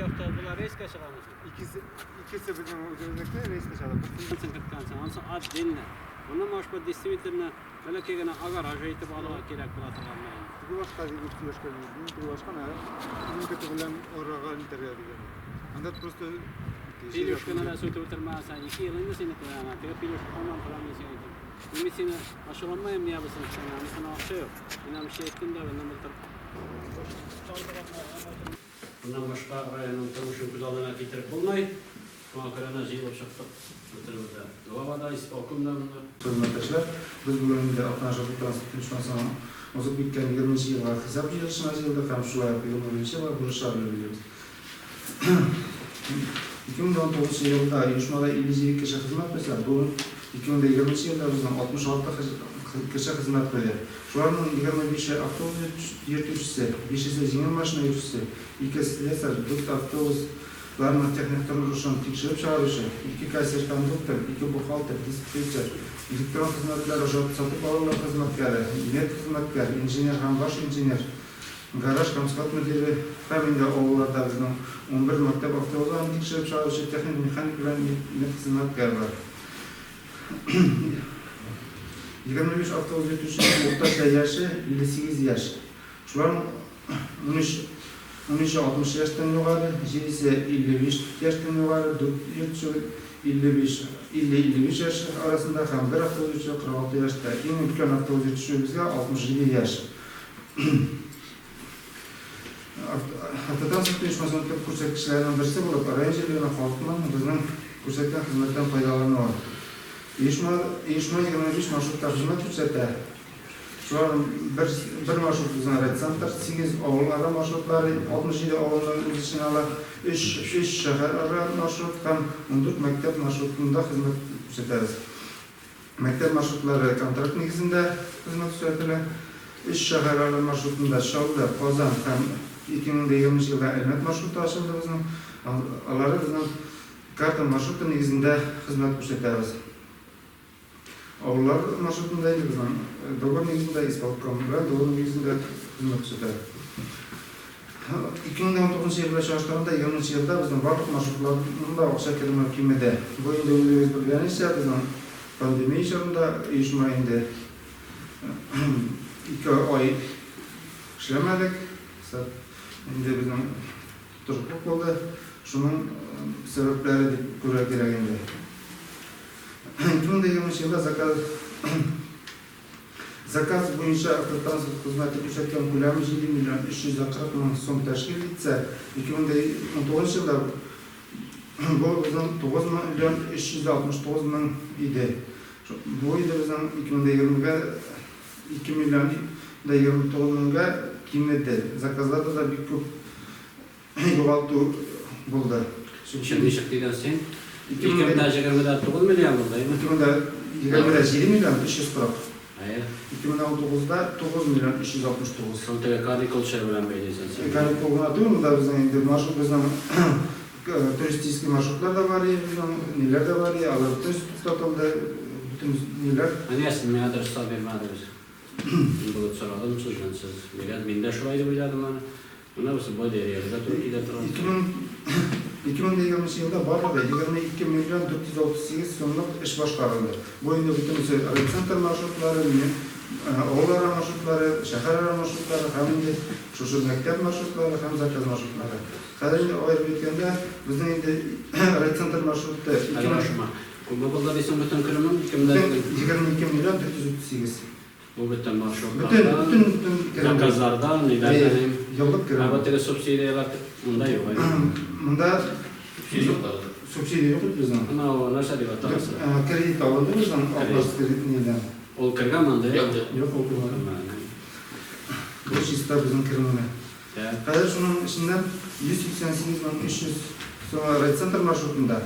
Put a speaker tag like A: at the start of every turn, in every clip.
A: yoktu. Bunlar reis kaçırılmış.
B: İkisi bizim üzerindeki reis kaçalım.
A: Ansa ad dinle. Onun başka distribütörüne böyle ki gene agar acayip balığa gerek bırakırlar.
B: Bu başka bir başka bir başka ne? Bunun kötü bilen orağa interya diyor. Anda просто
A: Piluşkana da sötü oturmazsan 2 yılında seni koyana. Tek piluşka ondan falan bir şey yok. Ümitsini aşılanmaya mı yapasın sen? Yani sana akşam yok. İnan bir şey ettim de ben de bundan başka rayonun tanışın güzelliğine getirip bulmayı. Muhakkakına zil olacaktık. Götürümüzde. Doğada ispakumdan
B: Hürmetler, biz bugün de Atlantik Transportation sana ozub bitken 20 yılga hesap yılışına yılda ham şulay yapılmışı var, bu şartları biliyoruz. 2019 yılında uyuşmada 52 kişi hizmet verse, bu 2020 yılda bizden 66 kişi hizmet veriyor. Şularının 25'i avtobus yürütücüsü, 5'i jеңіл машина yürütücüsü, 2'si слесарь, 4 avtobuslarını teknik duruşunu tekşirip çağırışı, 2 kasir konduktor, 2 buhalter, dispetcher, elektron hizmetler, satып алулар hizmetkari, net hizmetkari, injener ham baş injener, garaj komskat müdiri, hem de oğullarda bizden 11 maktab avtobuslarını tekşirip çağırışı, teknik mekanik ve net hizmetkari var. 25 avtobus yürütücüsünün orta yaşı 58 yaş. Şuların 13-60 yaştan yukarı, ise 55 yaştan yukarı, 4 yürütücü 50-55 yaş arasında hem bir avtobus yürütücü 46 yaşta. En ülken avtobus yürütücümüzde 67 yaş. Haftadan sonra uyuşmasının tüm kursak birisi bulup, arayıncılığına halkından bizden kursaktan hizmetten faydalanıyor. Uyuşma 25 marşrutlar hizmet ko'rsatadi. Shularning bir marşrut bizning retsentr, 8 ovullar marşrutları, 67 ovulning o'z ichine olib, 3 shahararo marşrut ham 14 maktab marşrutida xizmat ko'rsatamiz. Maktab marşrutlari kontrakt negizida xizmat ko'rsatiladi. 3 shahararo marşrutida Sholda, Qozon ham 2020 yilda Elmat marşruti ochildi bizning. Alari bizning karta marşruti negizida xizmat ko'rsatamiz. Ovullar marşrutundaydı bizden. Dogon negizinde ispalıkkamda, dogon negizinde hizmet ko'rsatadi. 2019 yılda çalıştığında 20 yılda bizden barliq marşrutlarında o'xshab kelmedi. Bu endi o'zingiz bilganinizcha bizden pandemiya chog'ida uyushma endi 2 oy ishlamadik. Endi bizden turiblik bo'ldi. Shuning sabablari deb ko'ra kerak endi. 2020 yılda zakaz boyunca avtotransport hizmeti ko'rsatgan ko'lami 7 milyon 340 ming so'm tashkil etsa, 2019 yılda bu bizning 9 milyon 369 ming edi. Bu yil bizning 2020ga 2 milyon 29 mingga kemidi. Zakazlarda da bir ko'p yo'qotuv bo'ldi.
A: Şimdi şekilde sen 2020'da 9 milyon buradayım.
B: 2020'da 7 milyon 340.
A: Hayır.
B: 2019'da 9 milyon 369.
A: Son tekrar kol çeviren beyleysen sen.
B: Tekrar koluna diyorum da bizden marşrut bizden turistik marşrutlar da var ya, neler de var ya, alıp tutatıldı bütün neler.
A: Hani aslında ne adres vermediniz? Bu soralım siz. Ben de şu ayda biladım bana. Buna nasıl böyle yerde Türkiye'de transport.
B: 2020 yılda barlığı 22 milyon 438 so'mlik iş başkarıldı. Bu endi bütün retsentr marşrutları, ovullar marşrutları, shahararo marşrutları, hem de şu maktab marşrutları, hem zakaz marşrutları. Hozir endi ayırib aytganda bizning endi retsentr marşruti
A: 2020. Bu bo'ldi desam bütün kirimi
B: 22 milyon 438.
A: Bu bütün marşrut.
B: Bütün
A: zakazlardan nelerden
B: yıllık kirimi.
A: Ama subsidiyalar bunda yok.
B: Bunda subsidiya yok bizden.
A: Ama o nasıl diyor atarsa?
B: Kredit alındı bizden, Avrupa kredit neyden?
A: O kırgamanda yok.
B: Yok o kırgamanda. Bu şista bizim kirimine. Hadi şunun içinden 188.300 sonra retsentr marşrutunda.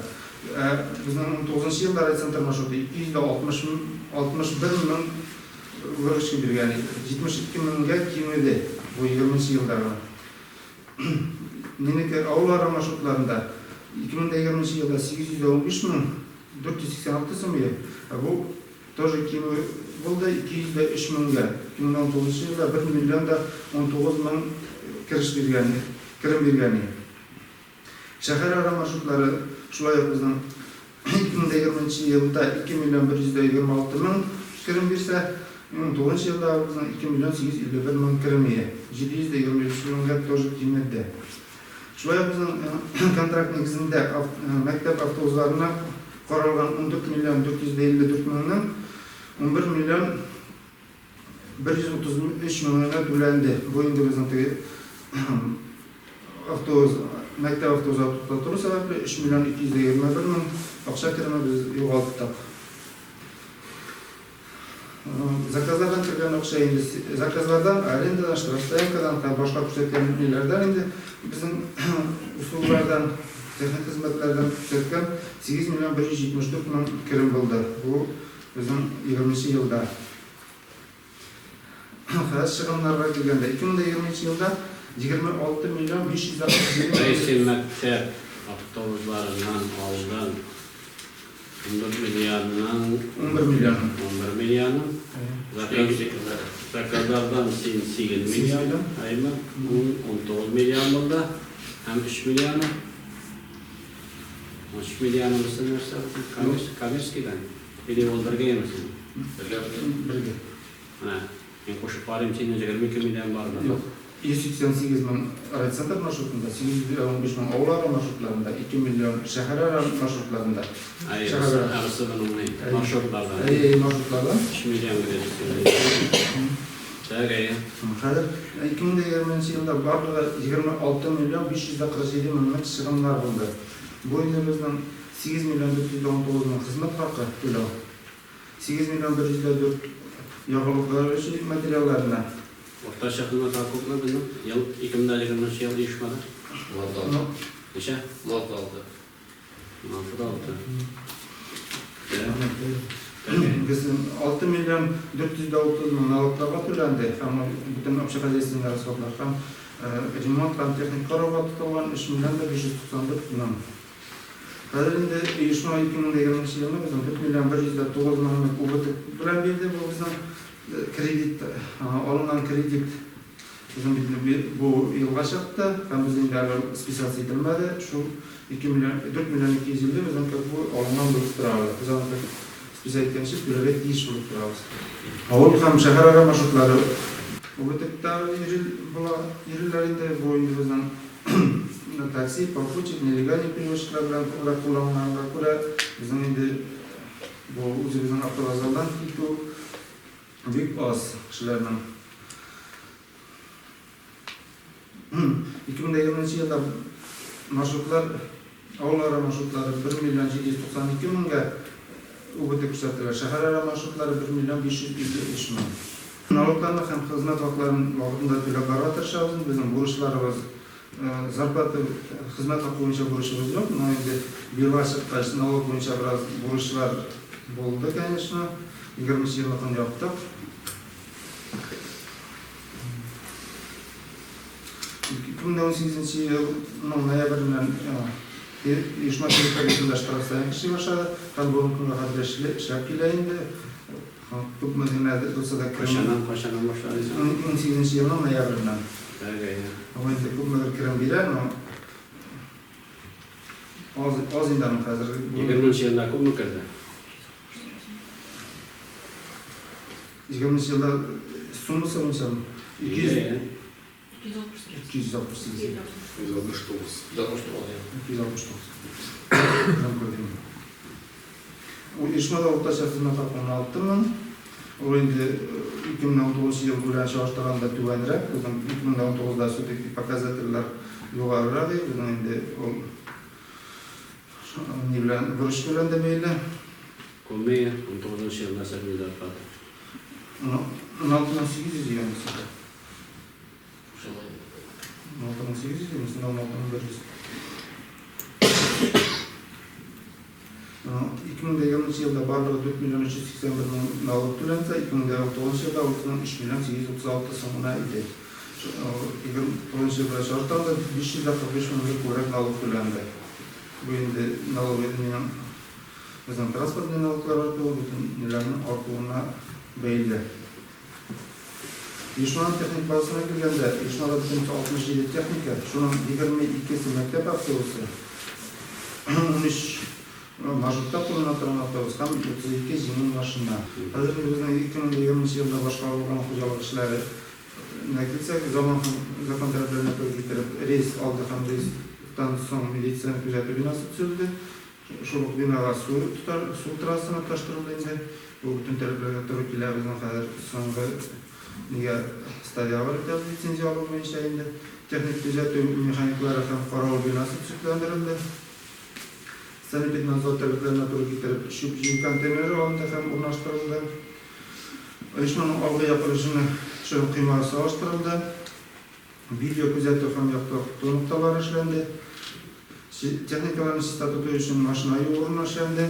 B: Bizden 9. yılda retsentr marşrutu 261 milyon vuruşu bir yani 72 milyonga kemidi bu 20 yılda. Neneki avlar marşrutlarında 2020 yılda 815 milyon 486 so'm. Bu тоже kemi bo'ldi 203 mingga. 2019 yılda 1 milyon da 19 ming kirim bergani. Şehir ara marşrutlары şulay bizden 2020 yılda 2 milyon 126 bin kirim birse 2009 yılda bizden 2 milyon 851 bin kirimiye 723 bin тоже киммәтдә. Şulay bizden kontrakt negizinde mektep avtobuslarına qaralgan 14 milyon 454 binden 11 milyon 133 milyona tölendi. Bu indi bizden avtobus mektep avtobusu tutulduğu sebeple 3 milyon 221 bin akça kirimi biz yo'qotdik. Zakazlardan kirgan akça endi zakazlardan, arendadan, shtrafstoyankadan, boshqa ko'rsatganlardan endi bizim usullardan, texnik xizmatlardan ko'rsatgan 8 milyon 174 bin kirim bo'ldi. Bu bizim 20 yılda. Xaraj chiqimlarga kelganda 2020 yılda 26 milyon 567
A: Resim mektep avtobuslarından aldan 11 milyondan
B: 11 milyon.
A: 11 milyonun zakazlardan 8 milyon ayman 19 milyon buldu hem 3 milyonu 3 milyonu mısın verse Kamerski'den biri oldurga yemesin
B: Birge.
A: Ben koşup varayım senin 22 milyon var mı?
B: 188 bin araç satır marşrutunda, 815 bin oğlar marşrutlarında, 2 milyon şehir ara marşrutlarında.
A: Hayır, arası bunun ne? Marşrutlardan.
B: Marşrutlardan.
A: 3 milyon gidecek. Şöyle.
B: Hazır 2020 yılda barlığı 26 milyon 547 bin çıkımlar buldu. Bu ilimizden 8 milyon 419 bin hizmet hakkı to'lov. 8 milyon 104 yoğunlukları için materyallarına.
A: Orta şeklinde takipler benim. Yıl 2020 yıl uyuşmadı. Neşe?
C: 16.
A: 6.
B: Bizim 6 milyon 409 bin naloglarga to'landi. Ama bütün общий хозяйственный расходlar ham remont ham texnik qarorga tutilgan 3 milyon 594 bin. Hozir endi uyushma 2020 yilda bizning 4 milyon 109 bin UBT bilan berdi. Bu bizning kredit alınan kredit bizim bu yılga çıktı. Ben bizim değerli spesiyası edilmedi. Şu 4 milyon 200 yılda bizim bu alınan bulup durarlı. Biz onu spesiyası etkenişip bürüvek deyiş bulup durarız. Avul ham şehir ara marşrutları bu tekrar yerlerinde bu bizden taksi, parkuçi, nelegalni перевозчиклар bilan kullanılanlarga ko'ra bizim endi bu o'zimizning avtovokzaldan büyük az kişilerden. 2020 yılda marşrutlar, avlara marşrutları 1 milyon 792 bin'ga UBT ko'rsatilgan, shahar ara marşrutları 1 milyon 553 bin. Naloglarni ham xizmat haqlarini vaqtida to'lab borishga tirishamiz. Bizning burishlarimiz zarplata xizmat haqi bo'yicha burishimiz yo'q. Endi belashib nalog bo'yicha biroz burishlar bo'ldi, конечно. 20 yıllıkını yaptık. 2018 yılın noyabrinden uyuşma kreditlerinde shtrafstoyan kishi başladı. Ben bunun kadar şekillendi. Tutmadığında olsa da
A: Koşanan başladı.
B: 18 yılın noyabrinden.
A: Öyle.
B: Ama işte tutmadığı kiram birer ama az indanım hazır.
A: 20 yılda kum mu kırdı?
B: 20 yılda sunması mı sanırım? 268. 269. O işmada ortaça hizmet hakkını 16 bin. O indi 2019 yıl bilan çalıştırganda tüvenirek. 2019'da sürekli показательler yukarırak. Endi o ne bilen vuruş bilen demeyle.
A: Komiye 19 yılda servis yaptı.
B: 16.800 yiyor mesela. 16.800 yiyor mesela 16.500. 2020 yılda barlığı 4 milyon 381 bin nalog tölense 2019 yılda ortadan 3 milyon 836 sonuna idi. 2010 yılda şartlarda 545 bin kurak nalog tölendi. Bu indi nalog edilmeyen bizim transportlu naloglar artığı bütün nelerin artığına belli. Uyuşmanın texnik bazısına girgende, uyuşmada bizim 67 texnika, şunun 22'si mektep avtobusu, 13 marşrutta kullanılan avtobusdan 32 jеңіл машина. Hazır bizning 2020 yılda boshqarilgan xo'jalik ishlari nakilsak zakon talablarına to'g'ri keltirib reys oldi ham reysdan so'ng militsiya kuzatuv binosi tuzildi. Shu binoga suv trassasi o'tkazildi endi. Bu bütün talablarga to'g'ri keladi. Bizning hozir so'nggi nega stadiya var ekan litsenziya olmayınca endi texnik kuzatuv mexaniklari ham qorovul binosi tuzildirildi. Sanitar nazor talablarına to'g'ri keltirib shu konteyneri o'rnida ham o'rnashtirildi. Uyushmaning olg'a yopilishini shu qiymasi oshtirildi. Video kuzatuv ham nuqtalar ishlandi. Texnikalarning statuti uchun mashina o'rnashandi.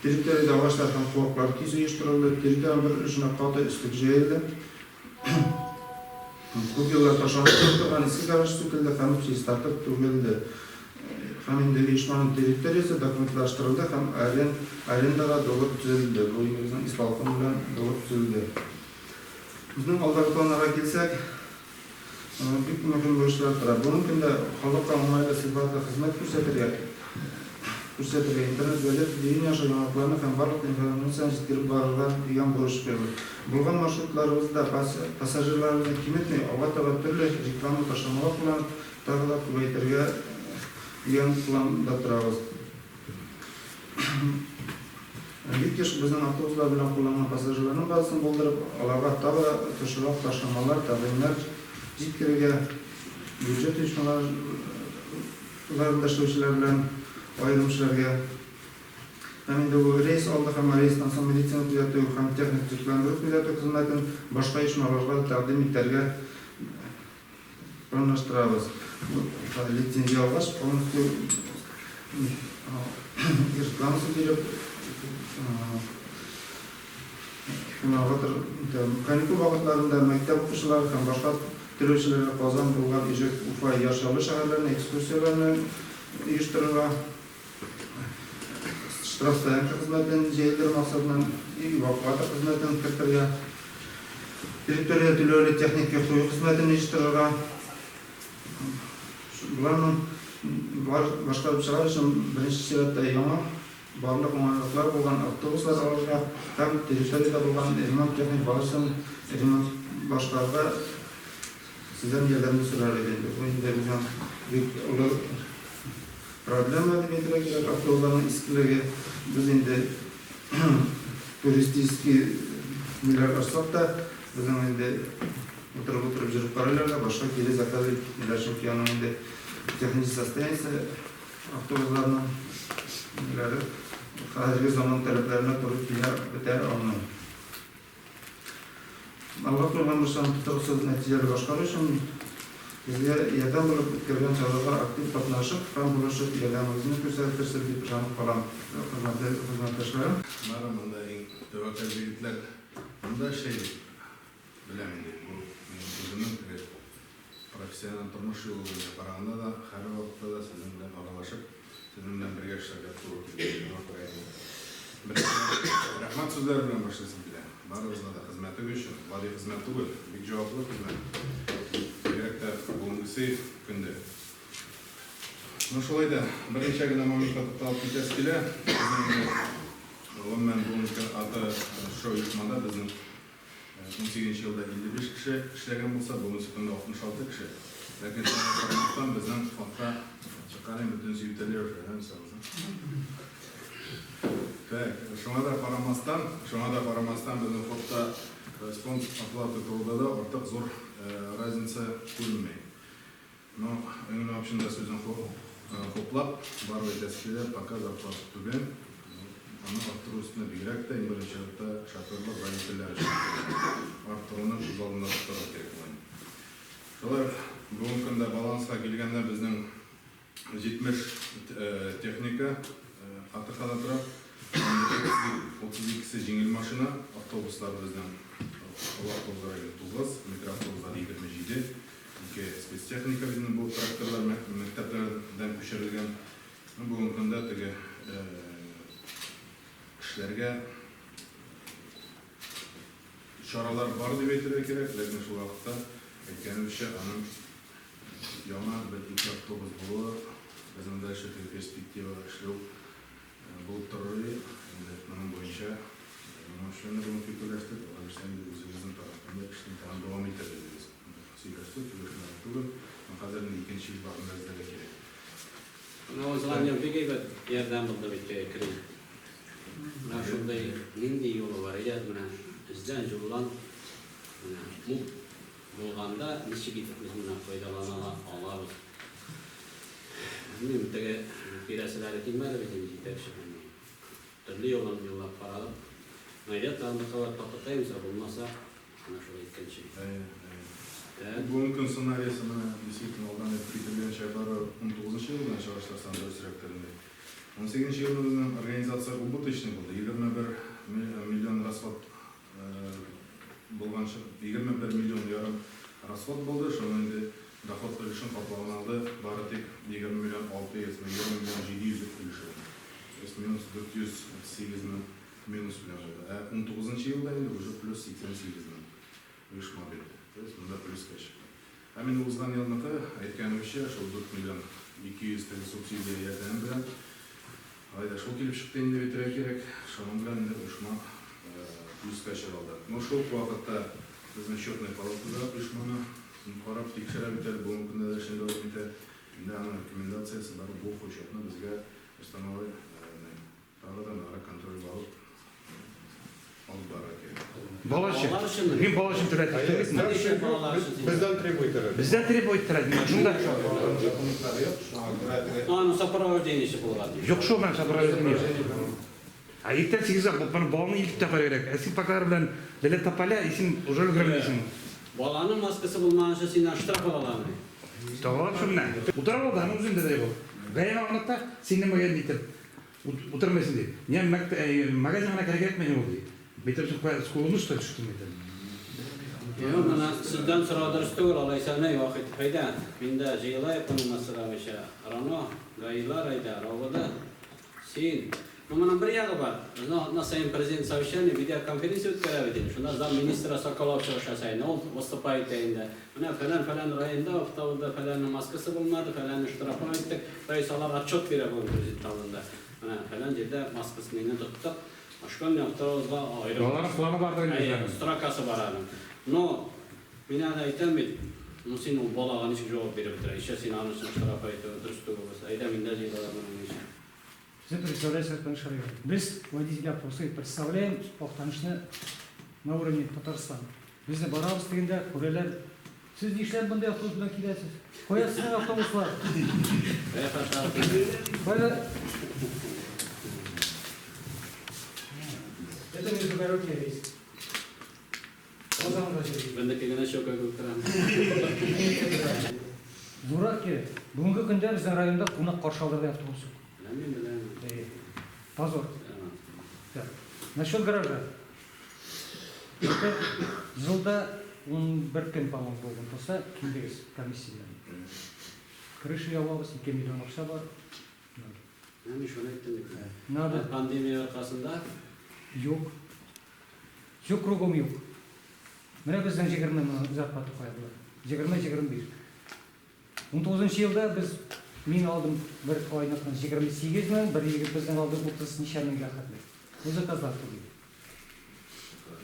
B: Territoriyada ağaçlar ham qo'riqlar kiz uyushtirildi. Territoriya bir ishini qoti ustlik joyildi. Ko'p yillar tashabbus qilgan eski garash so'tildi, ham startib turildi. Ham endi uyushmaning territoriyasi dokumentlashtirildi, ham arendaga dolib tuzildi. Bu bizning islohim bilan dolib tuzildi. Bizning oldagi planlarga kelsak, büyük muhim bo'lishlari turadi. Buning kunda xalqqa omoyli sifatida xizmat ko'rsatilgan internet va televideniya yo'nalishlarni ham barliq informatsiyani yetkazib boradigan degan bo'lish kerak. Bo'lgan marshrutlarimizda passajirlarni kimetmay avvalo turli reklama tashlamalar bilan taqdim ko'paytirga degan planda turamiz. Bitkish bizning avtobuslar bilan qo'llangan passajirlarning ba'zisini bo'ldirib, ularga tag'in to'shaloq tashlamalar, taqdimlar jitkiriga byudjet uyushmalari ishlovchilar bilan ayrimchilarga endi bu reys oldi ham reysdan so'ng militsiya kuzatuv ham texnik jiklantirish kuzatuv xizmatini boshqa uyushmalarga taqdim etishga planlashtiramiz. Litsenziya olgach, reklamasi berib kanikul vaqtlarida maktab o'quvchilari ham boshqa terrorchilarga qozon bo'lgan Ijod, Ufa, Yoshlar shaharlarining ekskursiyalarini uyushtirgan shtrafstayanka xizmatini jeydir maqsaddan evakuator xizmatini kirtirgan territoriya to'lovli texnika qo'yish xizmatini uyushtirgan bularni boshqarib chiqarish uchun birinchi sifatda yangi barliq muammolar bo'lgan avtobuslar olishga ham territoriyada bo'lgan remont texnik bazasini remont boshqarishga sizdan yordam so'rar edik. Bu endi ular problema deb aytilgan avtobularning eskiligi biz endi turistik milar asfaltda bizning endi o'tirib жүріп qaraylarga boshqa keli zakazlik ilashib endi texnik состояние avtobuslarning milari hozirgi zamon talablarına to'g'ri kela olmaydi. Alloh qo'ygan tutuqsiz natijalar boshqarish uchun bizga yordam bo'lib o'tkazgan chorralar aktiv qatnashib, ham bo'lishib yordamimizni ko'rsatishga deb ishonib qolamiz. Xizmatdoshlarim.
C: Mana bunday tavakkal yigitlar bunday şey bilamaydi. Bu o'zimning professional turmush yo'liga qaraganda da har vaqtda da sizin bilan aralashib, sizin bilan birga ishlashga to'g'ri keladi. Rahmat so'zlar bilan boshlasam bilan. Baribizda da xizmat uchun, vodiy xizmati bo'l, bir javobli xizmat. Kerakda bo'lgisi kunda. Shunday birinchigina mamlakatda olib ketasiz kelar. Umuman bu ata shu uyushmada bizning 18-yilda 55 kishi ishlagan bo'lsa, bugungi kunda 66 kishi. Lekin Qozog'iston bizning fondga chiqqaning butun yutalar o'shagan. Так, shunga da qaramasdan bizning fondda fond оплаты to'g'rida ortiq zo'r разница ko'rinmaydi. Но endi optionda so'zim qo'plab barib aytasizlar, пока зарплата tugan. Ana orttiruv ustida bigrakda birinchilikda shofyorlar va vakillar orttiruvni o'z oldida tutib kerak bo'ladi. Shular bugungi kunda balansga kelganda bizning 70 texnika Ataxada turib 32 jengil mashina, avtobuslar bizning avtobuslar 9, mikroavtobuslar 27, ikki spetstexnika bizning bu traktorlar maktablardan ko'chirilgan. Bugungi kunda ishlarga choralar bor deb aytilishi kerak, lekin shu vaqtda aytganimizcha yana bir ikki avtobus bo'lib bizning дальше перспектива шлюп будут вторые, нам бойча. Но что на том фикулесте, а что они üzerinden tarafından işte tam devam ederiz. Siyasi türlü но hozir ikkinchi yil bag'rimizda kerak.
A: O'zlarning bir yerdan bo'ldi bitga kiring. Mana shunday nindi yo'li bor edi, mana bizdan yo'ldan bu bo'lganda nechta biz bundan foydalana olamiz. Men bittaga berasizlar kelmadi bizning yetakchilarimiz. Turli yo'llarga qarab, mayda tanqid qilib to'xtatamiz, bo'lmasa mana shu ikkinchi.
C: Bugünkü scenaryasını действительно oradan etkileyen şeyler 19 yıldan çalışırsan da sürekli. 18 yılında organizasya убыточный oldu. 21 milyon расход болған 21 milyon yarım расход oldu. Şu anda доход ülüşün kaplanıldı. Bari tek 20 milyon 600 ve 20 milyon 700 ülüşü. Minus 408 minus milyon. 19 yılda уже plus 88 milyon. Üç mobil. То есть мында плюс кеш. А мен узган елныкы айтканымча ошол 4 миллион 200 теңге субсидия ярдәм белән айда шул килеп чыкты инде бетерә кирәк. Шуның белән инде ушма плюс кеш алды. Но шул вакытта безнең счетный палатада ушманы карап тикшерә битәр бу көндә дә шунда бит. Инде аның рекомендациясе бар бу счетны безгә установой тагыдан контроль алып
D: Балашым, мен балашым түрәтіп
E: Бізден требует.
D: Бізден требует түрәтіп. Жунда.
A: Ну, сопровождениесі болады.
D: Жоқ шо мен сопровождение. А ертең 8-ға бұл баланы илтіп тапар керек. Әсін пакалар білән дәлет тапаля, есін уже үлгірмейсің.
A: Баланың маскасы болмағанша сені штраф аламын.
D: Тоғалап шымна. Утарып алды, аның үзінде де бұл. Бәйін ағынықта сенің мәген дейтіп. Утырмайсың дейді. Мен магазинға кәрек етмейін ол дейді. Бейтер скулunu что düştüm dedim.
A: Yok, bana sizden sıradırıstı olaysa ne vakit fayda. Binde jıyla yapmanın mesela bir şey. Rano, gayılar ayda, ravada. Sin. Ama bir yağı var. Sayın Prezident Savşani video konferansı ötkürebildim. Şunda zam ministra Sokolov çalışasayın. O vыступает eyinde. Falan rayında, haftalıda falan maskası bulmadı, falan iştirafına ettik. Rayısalar atçot bire bu prezident alında. Falan yerde maskasını yine tuttuk. Aşkın yaptığımızda ayrı.
D: Onların planı vardır.
A: Strakası var hanım. No, bina da aytamaydı. No, sen o balağın hiç cevap verip bitirir. İşte sen anırsın, штрафа aytı, dürüstü olursa. Aytamayın da cevaplarının işi.
F: Вы представляете, как наш район. Без водителя просто представляем Тоқтанышны на уровне Татарстана. Біз де барамыз дегенде көрелер. Сіз нешлер бұндай автобуспен келесіз? Қоясыз автобуслар. Это международный рейс.
A: Ben de kendine şok öldürürüm.
F: Зурак керек. Бүгінгі күнде біздің районда қонақ қаршалдырды автобус.
A: Bilmem.
F: Позор. Насчет гаража. Жылда 11 күн по-моему болған болса, келдіңіз комиссиядан. Крыша жабабыз, 2 миллион ақша бар.
A: Ben şunu ettim.
F: Надо.
A: Pandemiya arkasında
F: Yok. Все кругом yok. Міне біздің 20 зарплата қойылды. 20-21. 19 жылда біз мен алдым бір ойнатқан 28 мың, бір егер біздің алдым 30 неше мыңға қатты. Бұл заказдар тұрды.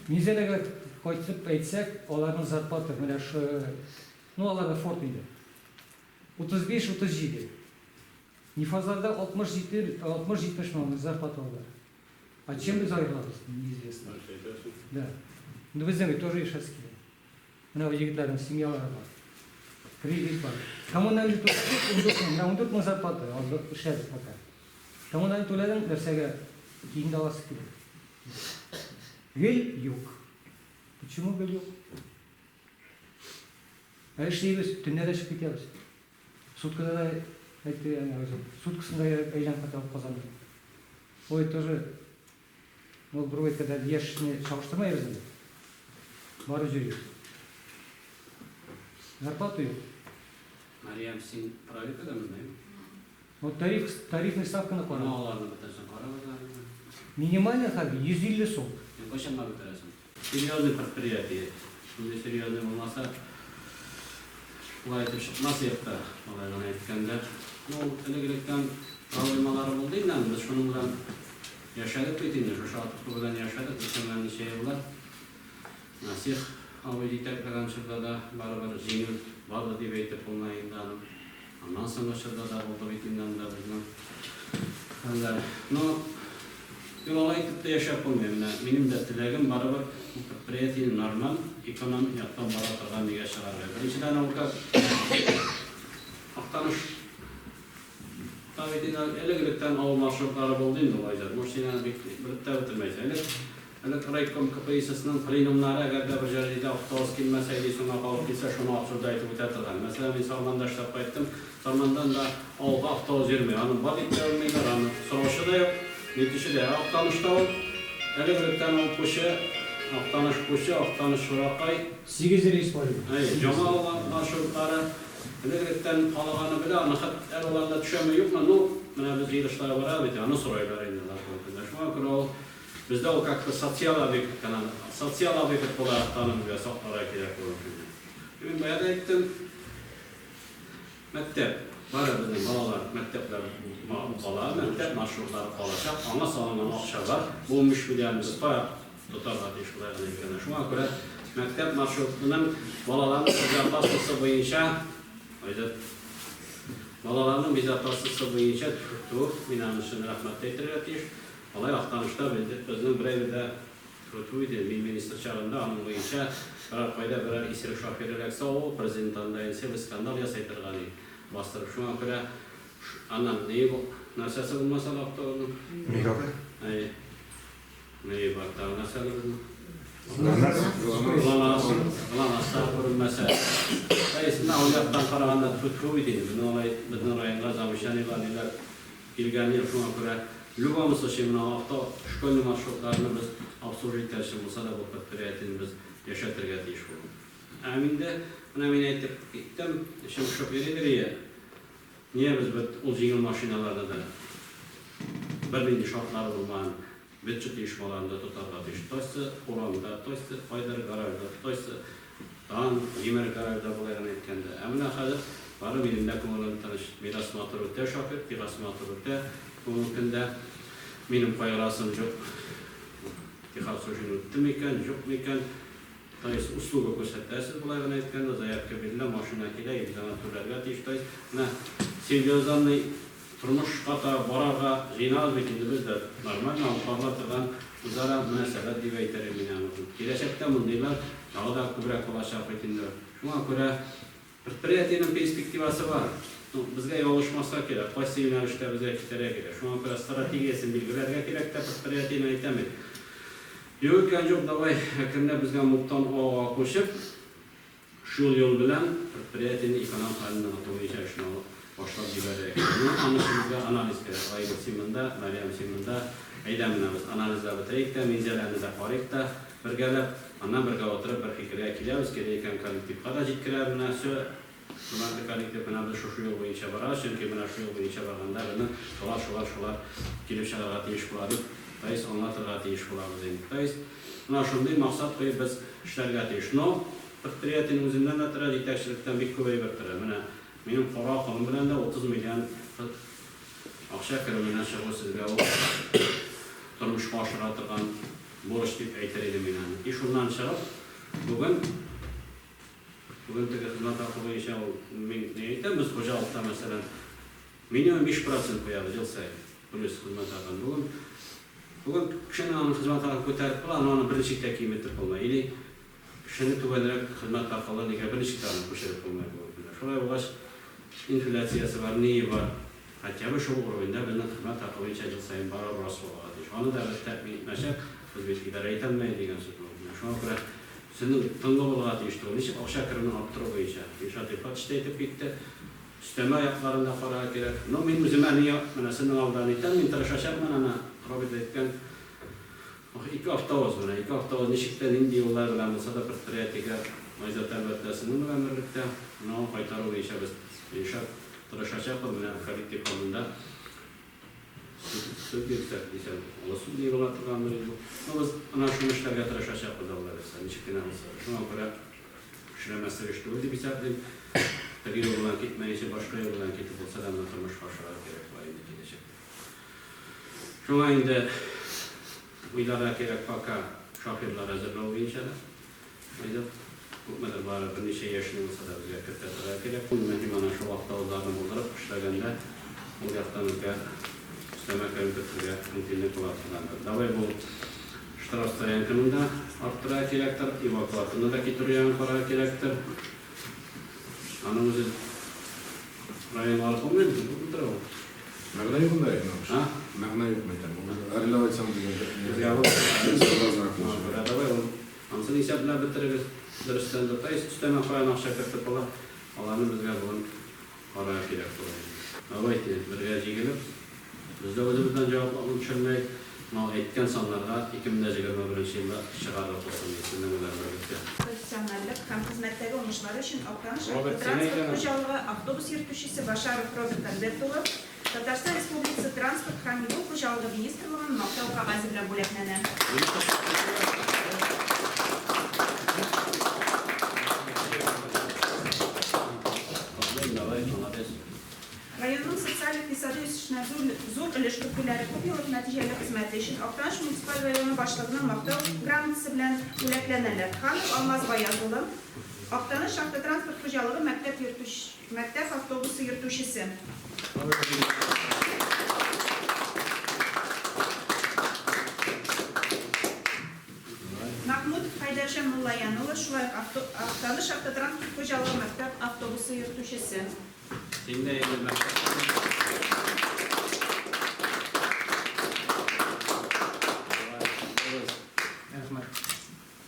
F: Незелеге қойтып айтсақ, олардың зарплата, міне ну оларға форт еді. 35-37. Нефазарда 60-70 мың зарплата олар. А чем біз айырыламыз? Неизвестно. Да. Но вы знаете, тоже есть шаски. Мына егетлердің семьялары бар. Кредит бар. Коммунальный төледік мың зарплата, үшләдік пока. Коммунальный төледің нәрсеге кейінді аласы керек. Гель yok. Почему гель yok? А ішлейбіз, түнне де шығып кетеміз. Суткада да, суткасында әйлен қаталып қазанды. Ой, тоже, ол бір ой, когда ешіне шауыштырмай өзінде. Барып жүрейік. Зарплату yok.
A: Meryem sen pravikada mı знаю?
F: Вот тарифная ставка на
A: Bana
F: квадрат.
A: oğlarını bitersin, para var.
F: Минимальный хаб 150 сот.
A: Koşanma bitersin. Серьезный предприятие. Şimdi серьезный olmasa, olay nasıl yaptı? Olay bana etkende. Elegelikten problemaları bulduğundan biz şununla yaşadık bitince, şu şartlıklı bilen yaşadık, insanların şeyi bular. Nasih, avayı tekrar şurada da beraber zengin vardı diye beytip olmayından. Ondan sonra şurada da oldu bitinden de bizden. Yol olaytıp da yaşap olmuyor. Benim de dileğim beraber priyatinin normal, ekonomi yaptan beraber bir yaşalar. Birinciden avukat aktanış tabii elegelikten av marşrutları bulduğunda olaylar. Muşina bir bitirmeyiz. Raykom kapıyasının plenumları eğer de bir yerinde avtoz kilmeseydi sonra kalıp gitse şunu absurdaydı bu terteden. Mesela ben Salman'da ştap ettim. Salman'dan da avtoz yirmi. Onun balık görmeyiler. Onun savaşı da yok. Netişi de avtanışta ol. Elegelikten av kuşu, avtanış şurakay.
F: 8 reis var.
A: Cama olan marşrutları elegelikten kalağını bile anıkat evvelerde düşeme yok mu? Buna biz yılışlara var abi. Onu soruyorlar indiler. Şu an kadar bizde o kakta sosyal habitat olarak tanımlıyor, soklara gerek olur. Şimdi bayağı da ettim, mektep, var ya bizim balalar, mektepler, mektep marşrutları kalacak, ama sağlanan akşalar, bu müşküllerimiz bayağı tutarlar işlerine. Şuna göre mektep marşrutunun balaların bize pastası boyunca, balaların bize pastası boyunca tuttuğu binanışını rahmet ettirir. Olay aktanışta bizden bir de tutuydu, bir minister çağrında onun boyunca karar payda birer isir şoförlerse o prezidentandan ise bir skandal yasaytırganı bastırıp şu an kadar anlam neyi bu? Nasıl bulmasa lapta onu?
D: Mikrofon.
A: Neyi baktı? Nasıl buldu?
D: Nasıl?
A: Ulan mesela. Neyse, oyaktan kararında tutuydu. Bizim oraya kazanmışlar, ilanlar ilgili şu an kadar. Любому случаю на авто школьный маршрутларны biz обслужить болса да bu предприятияны biz yaşatırga тиеш болду. Аминде мына мен айтып кеттим, ишим шоп бередир. Niye biz ул жеңил машиналарда да birbirinin şartları bulman, bütçe değişmelerinde tutarlar. Toysa Kur'an'da, toysa Haydar Garaj'da, toysa Dağın Yemer Garaj'da bulayın etkende. Amına kadar barı bilimde kumulun tanış miras maturitte şoför, miras maturitte mümkün de benim paylaşım yok. Tihal sözünü öttüm iken, yok iken, tayız usluga koşatlarsiz bulayın etkende. Zayak kabirle maşına kile yedizana türlerge tiştayız. Sevgilizanlı turmuş kata, baraga, zinaz bitindi biz de normal anlatılan uzara mesele diveyterim inanırım. Gelecekte bunlar daha da kubra kolaşa bitindi. Şuna göre предприятиянın perspektivası var. Bizge yoluşmasa gerek, qaysi yönelişte bize kitlere gerek. Şuna göre stratejiyasını bilgilerge gerek de предприятиянın aytami. Yok ancak davay hakimde bizge muktan oğa koşup şu yol bilen предприятиянın ekonomik halinden atılıyca şuna başlap jibererek. Anlaşımızda analiz gerek. Aygıt simında, Meryem simında eydemimiz analizde bitireyik de, menzelerimize qarayık da, birgelep, andan birge oturup bir fikirge kilemiz, gereken kolektif kada jitkirer münasö. Bunlarda kolektif münasö şu yol boyunca barar, çünkü buna şu yol boyunca barganda bini şolar kilip şalarga teyiş buladık. Dayız anlatırga teyiş bulabız endik. Dayız, buna şunday maksat koyup biz işlerge teyiş. No, предприятиянın özünden de tıra yetekçilikten bir köbeyi birtirir. Benim qora qolum bilen de 30 milyon akşa kiriminden şahı sizge o turmuş başıratırgan borç deyip aytar edim menen. İş ondan çıkıp bugün tege hizmet hakkı boyunca ne aytam biz hocalıkta mesela minimum 5% koyarız yıl sayı polis hizmet hakkı. Bugün kişinin onun hizmet hakkı kotarıp bulan onu birinci tekim etip olma. Ili kişinin tüvenerek hizmet hakkılar nege birinci tane koşarıp olmaya koyabilir. Şuraya ulaş inflasyası var, neyi var? Hatta bu şu oranda bizden hizmet hakkı boyunca yıl sayın barar burası oladı. Şu anda da biz tatmin etmesek biz bir idare etemmeyi degan söz oldu. Şuna göre senin tınga olarak işte onun için akşa kırını arttırı boyunca. İnşaat yapıp işte etip gitti. Sisteme ayaklarında para gerek. No benim zimaniye, bana senin aldan etem, min tıraşaşak bana rabit etken 2 hafta olsun. 2 hafta olsun nişikten indi yollar bilen olsa da предприятиеге Mayzat elbetlesin bunu ömürlükte. No kaytarı boyunca biz inşaat tıraşaşak bana kolektif alında söz yüksek diyeceğim. Olasın diye yol atırganları bu. Ama ana şu işlerge tıraşaşak bıdallar ise, nişikten alırsa. Şuna göre şuna mesele işte oldu bir serdim. bir yoldan gitmeyince başka yoldan gidip olsa da anlatılmış başarılar gerek var indi gidecek. Şuna indi uylara gerek baka şoförler hazırlığı inşallah. Haydi bu kadar var bir neçe yaşında olsa da bize kötüler gerek. Bunu mehmana şu vakta olarını buldurup işlerinde o yaptığımızda istemek elbette internet kullanılır. Davay bu штраф стоянкында арттыра керектер, эвакуацияны да китүргән кара керектер. Аның үзе районлар булмый бу.
C: Мәгънә юк монда инде.
A: А?
C: Мәгънә юк мәйтәм. Арендовать
A: Давай ул. Ансын исәпләп бетерегез. Дөрестән дә тайс система каян акча кертеп була. Аларны безгә бүген кара кирәк була. Давайте бергә җигелеп, без дә үзебездән җавап алып төшермәй, әйткән санларга 2021 елда чыгарып булсын дисәм birlikte.
G: Profesyonellik hem hizmetteki olmuşları için Akdeniz
A: Robert,
G: Transport
A: seni
G: Kocalığı Avtobus Yürütüşüsü Başarov Robert Albertoğlu, Tatarsan Respublikası Transport hem Yol Kocalığı Ministrliğinin maktav kağızı ile buleklenen. Rayonun sosyal-iktisadi üstüne zor ilişkileri kopyalık neticeli hizmeti için Akdeniz Municipal Rayonu Başlığı'nın maktav grantisi bilen buleklənirlər. Xanım Almaz Bayazlı, Akdeniz Şahta Transport Kocalığı Məktəb Avtobusu Yürütüşüsü. Mahmud Haydarşan Mullayanlı, şulayıq Akdeniz Şahta Transport Kocalığı Məktəb Avtobusu Yürütüşüsü.
A: Şimdi